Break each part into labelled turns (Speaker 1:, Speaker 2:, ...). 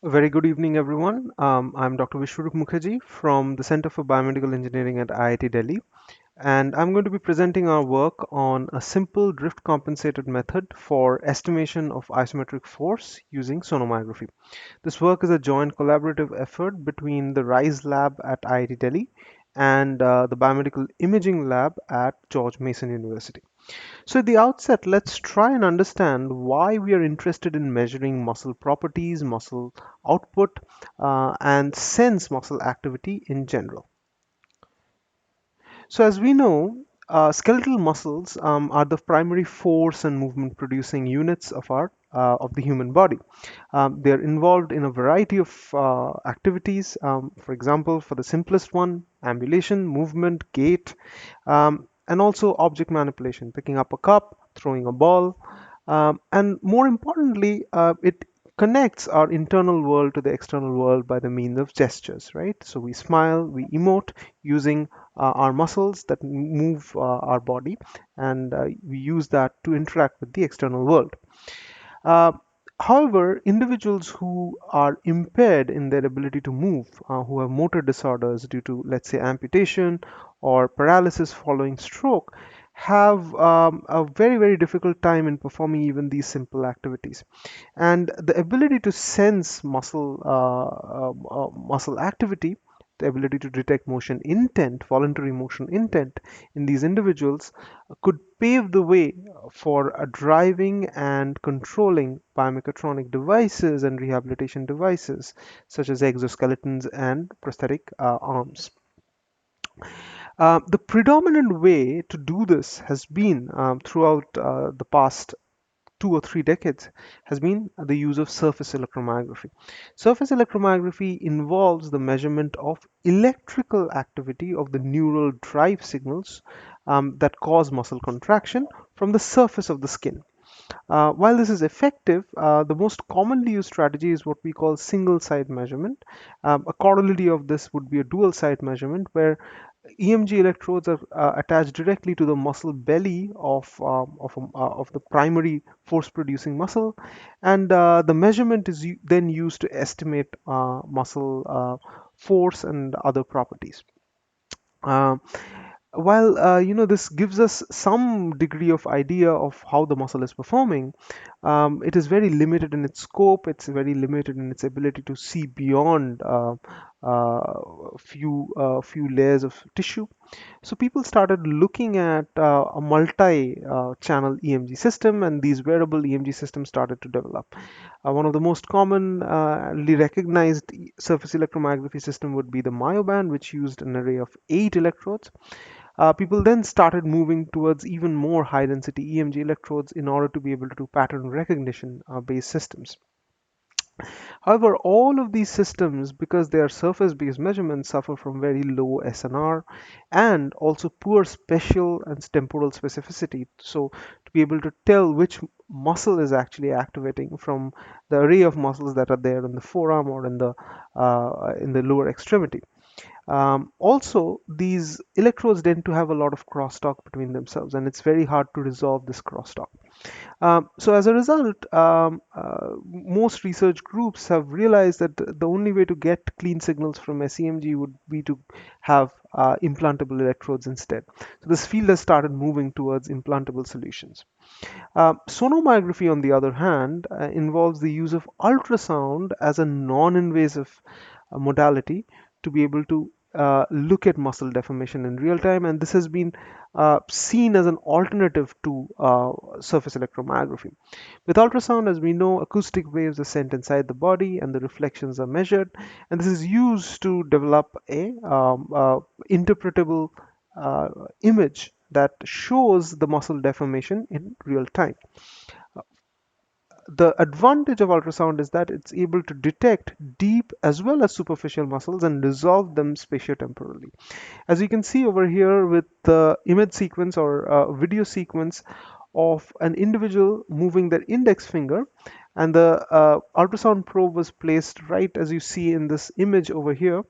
Speaker 1: A very good evening, everyone. I'm Dr. Vishwarup Mukherjee from the Center for Biomedical Engineering at IIT Delhi, and I'm going to be presenting our work on a simple drift compensated method for estimation of isometric force using sonomyography. This work is a joint collaborative effort between the RISE lab at IIT Delhi and the Biomedical Imaging lab at George Mason University. So at the outset, let's try and understand why we are interested in measuring muscle properties, muscle output, and sense muscle activity in general. So as we know, skeletal muscles are the primary force and movement producing units of our of the human body. They are involved in a variety of activities. For example, for the simplest one, ambulation, movement, gait, and also object manipulation, picking up a cup, throwing a ball, and more importantly, it connects our internal world to the external world by the means of gestures, right? So we smile, we emote using our muscles that move our body, and we use that to interact with the external world. Uh, However, individuals who are impaired in their ability to move, who have motor disorders due to, let's say, amputation or paralysis following stroke, have a very difficult time in performing even these simple activities. And the ability to sense muscle activity, the ability to detect motion intent, voluntary motion intent in these individuals could pave the way for driving and controlling biomechatronic devices and rehabilitation devices such as exoskeletons and prosthetic arms. The predominant way to do this has been throughout the past 2 or 3 decades has been the use of surface electromyography. Surface electromyography involves the measurement of electrical activity of the neural drive signals that cause muscle contraction from the surface of the skin. While this is effective, the most commonly used strategy is what we call single site measurement. A corollary of this would be a dual site measurement where EMG electrodes are attached directly to the muscle belly of the primary force-producing muscle, and the measurement is then used to estimate muscle force and other properties. Uh, while this gives us some degree of idea of how the muscle is performing, it is very limited in its scope. It's very limited in its ability to see beyond few layers of tissue. So people started looking at a multi-channel EMG system, and these wearable EMG systems started to develop. One of the most commonly recognized surface electromyography system would be the Myoband, which used an array of 8 electrodes. People then started moving towards even more high density EMG electrodes in order to be able to do pattern recognition based systems. However, all of these systems, because they are surface-based measurements, suffer from very low SNR and also poor spatial and temporal specificity. So to be able to tell which muscle is actually activating from the array of muscles that are there in the forearm or in the lower extremity. Also, these electrodes tend to have a lot of crosstalk between themselves, and it's very hard to resolve this crosstalk. So as a result, most research groups have realized that the only way to get clean signals from SEMG would be to have implantable electrodes instead. So this field has started moving towards implantable solutions. Sonomyography, on the other hand, involves the use of ultrasound as a non-invasive modality to be able to look at muscle deformation in real time, and this has been seen as an alternative to surface electromyography. With ultrasound, as we know, acoustic waves are sent inside the body and the reflections are measured, and this is used to develop a interpretable image that shows the muscle deformation in real time. The advantage of ultrasound is that it's able to detect deep as well as superficial muscles and resolve them spatiotemporally. As you can see over here with the image sequence or video sequence of an individual moving their index finger, and the ultrasound probe was placed right as you see in this image over here.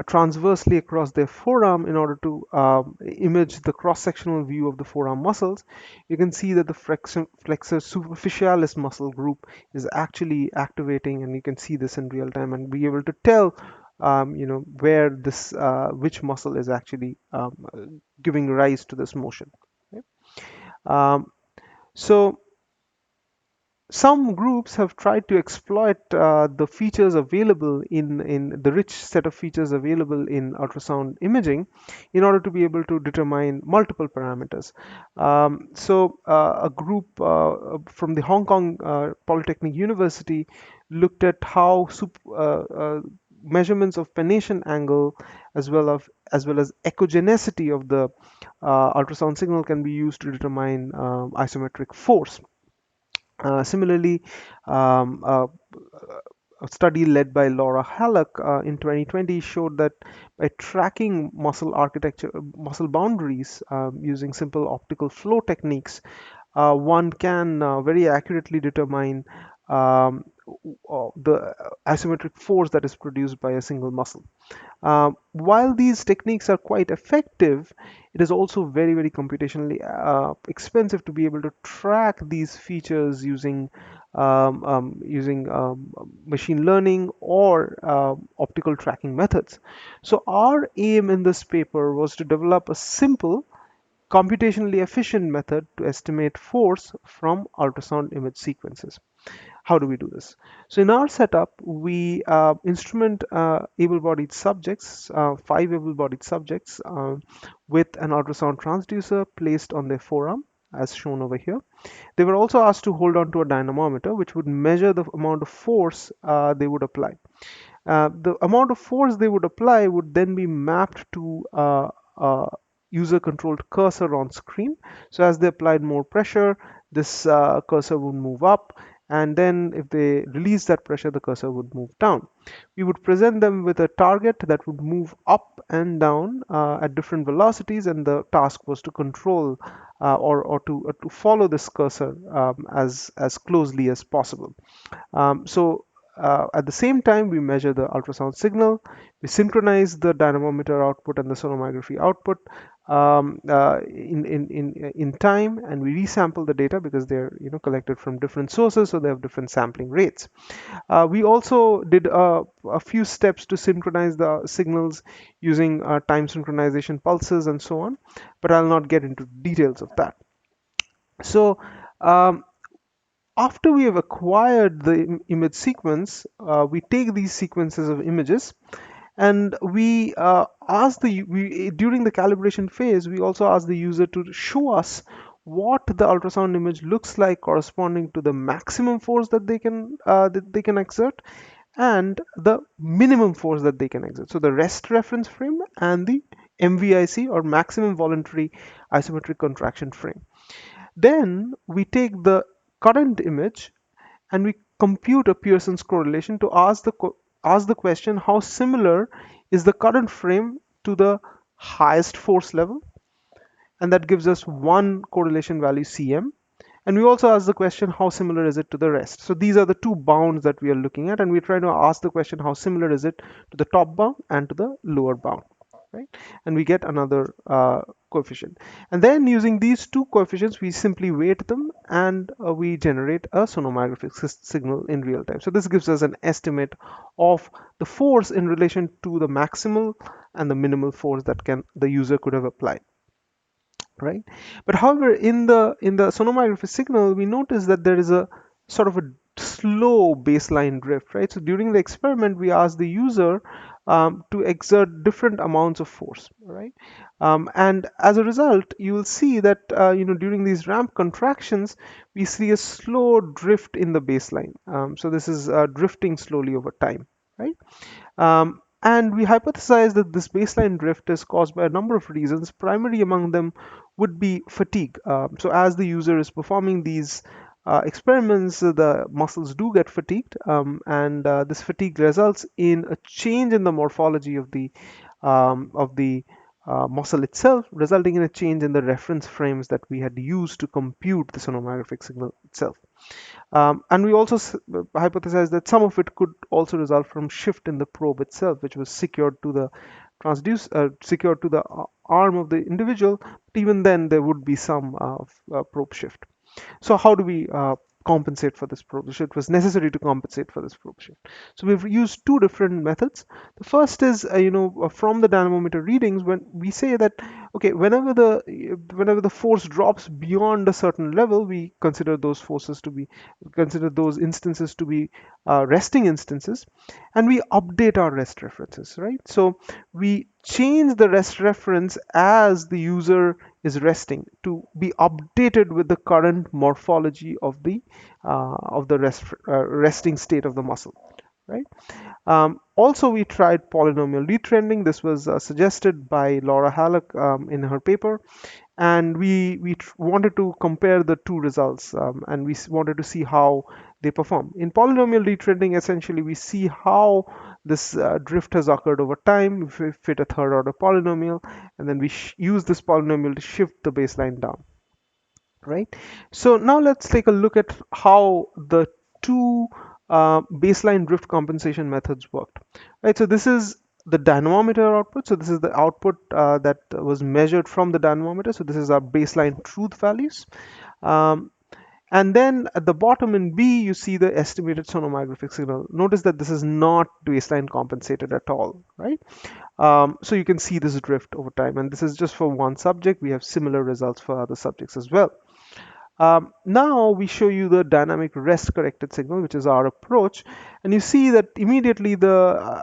Speaker 1: transversely across their forearm in order to image the cross-sectional view of the forearm muscles, you can see that the flexor superficialis muscle group is actually activating, and you can see this in real time and be able to tell where this which muscle is actually giving rise to this motion. Okay? Um, so some groups have tried to exploit the features available in the rich set of features available in ultrasound imaging in order to be able to determine multiple parameters. A group from the Hong Kong Polytechnic University looked at how measurements of pennation angle as well as echogenicity of the ultrasound signal can be used to determine isometric force. Similarly, um, uh, a study led by Laura Hallock in 2020 showed that by tracking muscle architecture, muscle boundaries using simple optical flow techniques, one can very accurately determine the isometric force that is produced by a single muscle. While these techniques are quite effective, it is also very, very computationally expensive to be able to track these features using machine learning or optical tracking methods. So our aim in this paper was to develop a simple, computationally efficient method to estimate force from ultrasound image sequences. How do we do this? So in our setup, we instrument able-bodied subjects, 5 able-bodied subjects with an ultrasound transducer placed on their forearm, as shown over here. They were also asked to hold on to a dynamometer, which would measure the amount of force they would apply. The amount of force they would apply would then be mapped to a user-controlled cursor on screen. So as they applied more pressure, this cursor would move up, and then if they release that pressure, the cursor would move down. We would present them with a target that would move up and down at different velocities, and the task was to control or to follow this cursor as closely as possible. At the same time, we measure the ultrasound signal, we synchronize the dynamometer output and the sonomyography output in time, and we resample the data because they're collected from different sources, so they have different sampling rates. We also did a few steps to synchronize the signals using time synchronization pulses and so on, but I'll not get into details of that. So um, after we have acquired the image sequence, we take these sequences of images and we ask during the calibration phase, we also ask the user to show us what the ultrasound image looks like corresponding to the maximum force that they can exert and the minimum force that they can exert. So the rest reference frame and the MVIC or maximum voluntary isometric contraction frame. Then we take the current image and we compute a Pearson's correlation to ask the question, how similar is the current frame to the highest force level, and that gives us one correlation value Cm. And we also ask the question, how similar is it to the rest? So these are the two bounds that we are looking at, and we're trying to ask the question, how similar is it to the top bound and to the lower bound, right? And we get another coefficient. And then using these two coefficients, we simply weight them and we generate a sonomyographic signal in real time. So this gives us an estimate of the force in relation to the maximal and the minimal force that the user could have applied, right? But however, in the sonomyography signal, we notice that there is a sort of a slow baseline drift, right? So during the experiment, we asked the user to exert different amounts of force, right? And as a result, you will see that during these ramp contractions, we see a slow drift in the baseline. So this is drifting slowly over time, right? And we hypothesize that this baseline drift is caused by a number of reasons. Primary among them would be fatigue. So as the user is performing these experiments, the muscles do get fatigued, and this fatigue results in a change in the morphology of the muscle itself, resulting in a change in the reference frames that we had used to compute the sonomyographic signal itself. And we also hypothesized that some of it could also result from shift in the probe itself, which was secured to the arm of the individual. But even then, there would be some probe shift. So how do we compensate for this probe shift? It was necessary to compensate for this probe shift. So we've used two different methods. The first is, from the dynamometer readings, when we say that, okay, whenever the force drops beyond a certain level, we consider those instances to be resting instances, and we update our rest references, right? So we change the rest reference as the user is resting to be updated with the current morphology of the resting state of the muscle, right? Also, we tried polynomial retrending. This was suggested by Laura Halleck in her paper, and we wanted to compare the two results, and wanted to see how they perform. In polynomial retrending, essentially, we see how this drift has occurred over time. If we fit a third order polynomial, and then we use this polynomial to shift the baseline down, right? So now let's take a look at how the two baseline drift compensation methods worked, right? So this is the dynamometer output. So this is the output that was measured from the dynamometer. So this is our baseline truth values. Um, and then at the bottom in B, you see the estimated sonomyographic signal. Notice that this is not baseline compensated at all, right? So you can see this drift over time. And this is just for one subject. We have similar results for other subjects as well. Now we show you the dynamic rest corrected signal, which is our approach, and you see that immediately the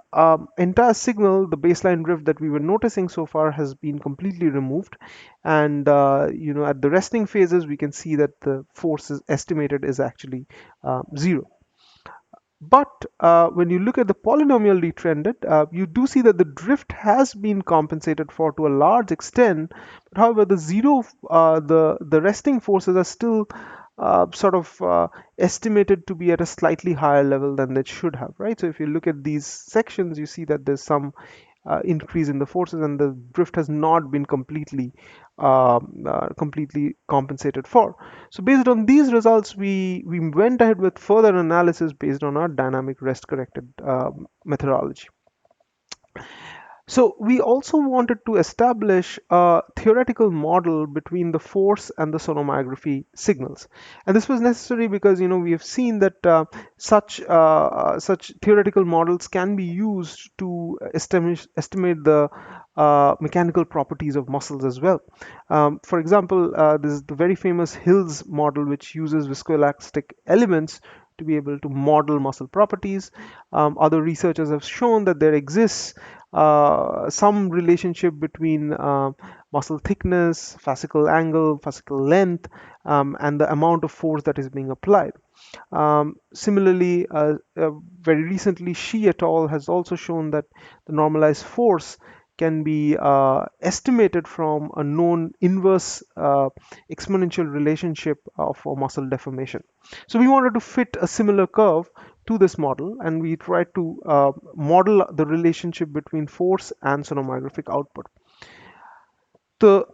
Speaker 1: entire signal, the baseline drift that we were noticing so far, has been completely removed, and at the resting phases we can see that the force is estimated is actually 0. But when you look at the polynomial retrended, you do see that the drift has been compensated for to a large extent. But however, the resting forces are still estimated to be at a slightly higher level than they should have, right? So if you look at these sections, you see that there's some increase in the forces, and the drift has not been completely compensated for. So based on these results, we went ahead with further analysis based on our dynamic rest corrected methodology. So we also wanted to establish a theoretical model between the force and the sonomyography signals, and this was necessary because we have seen that such theoretical models can be used to estimate the mechanical properties of muscles as well. For example, this is the very famous Hill's model, which uses viscoelastic elements to be able to model muscle properties. Other researchers have shown that there exists some relationship between muscle thickness, fascicle angle, fascicle length, and the amount of force that is being applied. Similarly, very recently, Shi et al. Has also shown that the normalized force can be estimated from a known inverse exponential relationship of a muscle deformation. So we wanted to fit a similar curve to this model, and we tried to model the relationship between force and sonomyographic output. The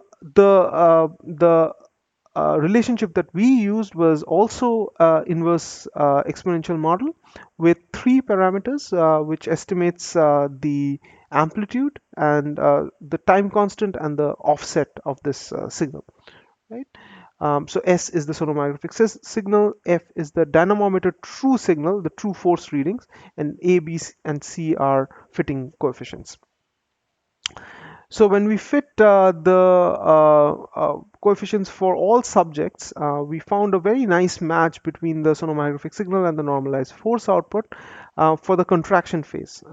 Speaker 1: relationship that we used was also inverse exponential model with three parameters, which estimates the amplitude and the time constant and the offset of this signal, right? So S is the sonomyographic signal, F is the dynamometer true signal, the true force readings, and A, B, and C are fitting coefficients. So when we fit the coefficients for all subjects, we found a very nice match between the sonomyographic signal and the normalized force output for the contraction phase.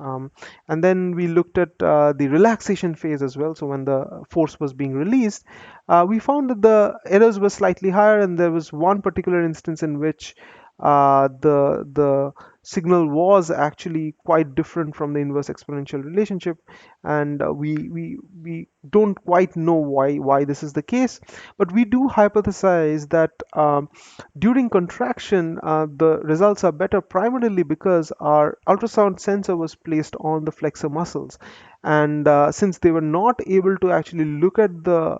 Speaker 1: And then we looked at the relaxation phase as well. So when the force was being released, we found that the errors were slightly higher, and there was one particular instance in which the signal was actually quite different from the inverse exponential relationship, and we don't quite know why this is the case, but we do hypothesize that during contraction the results are better, primarily because our ultrasound sensor was placed on the flexor muscles, and since they were not able to actually look at the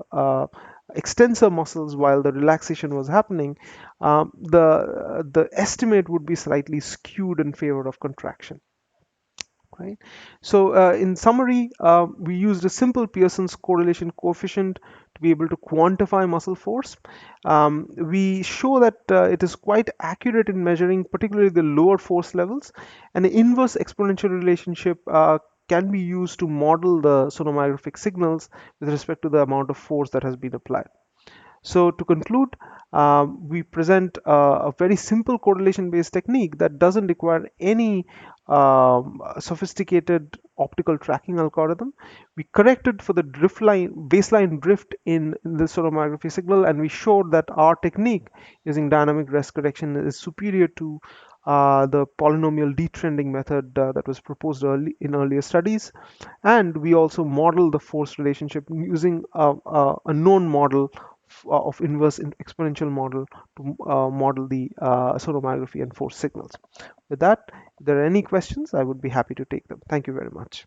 Speaker 1: extensor muscles while the relaxation was happening, the estimate would be slightly skewed in favor of contraction. Right. So in summary, we used a simple Pearson's correlation coefficient to be able to quantify muscle force. We show that it is quite accurate in measuring particularly the lower force levels, and the inverse exponential relationship can be used to model the sonomyographic signals with respect to the amount of force that has been applied. So to conclude, we present a very simple correlation-based technique that doesn't require any sophisticated optical tracking algorithm. We corrected for the baseline drift in the sonomyography signal, and we showed that our technique using dynamic rest correction is superior to the polynomial detrending method that was proposed in earlier studies. And we also model the force relationship using a known model of inverse exponential model to model the sonomyography and force signals. With that, if there are any questions, I would be happy to take them. Thank you very much.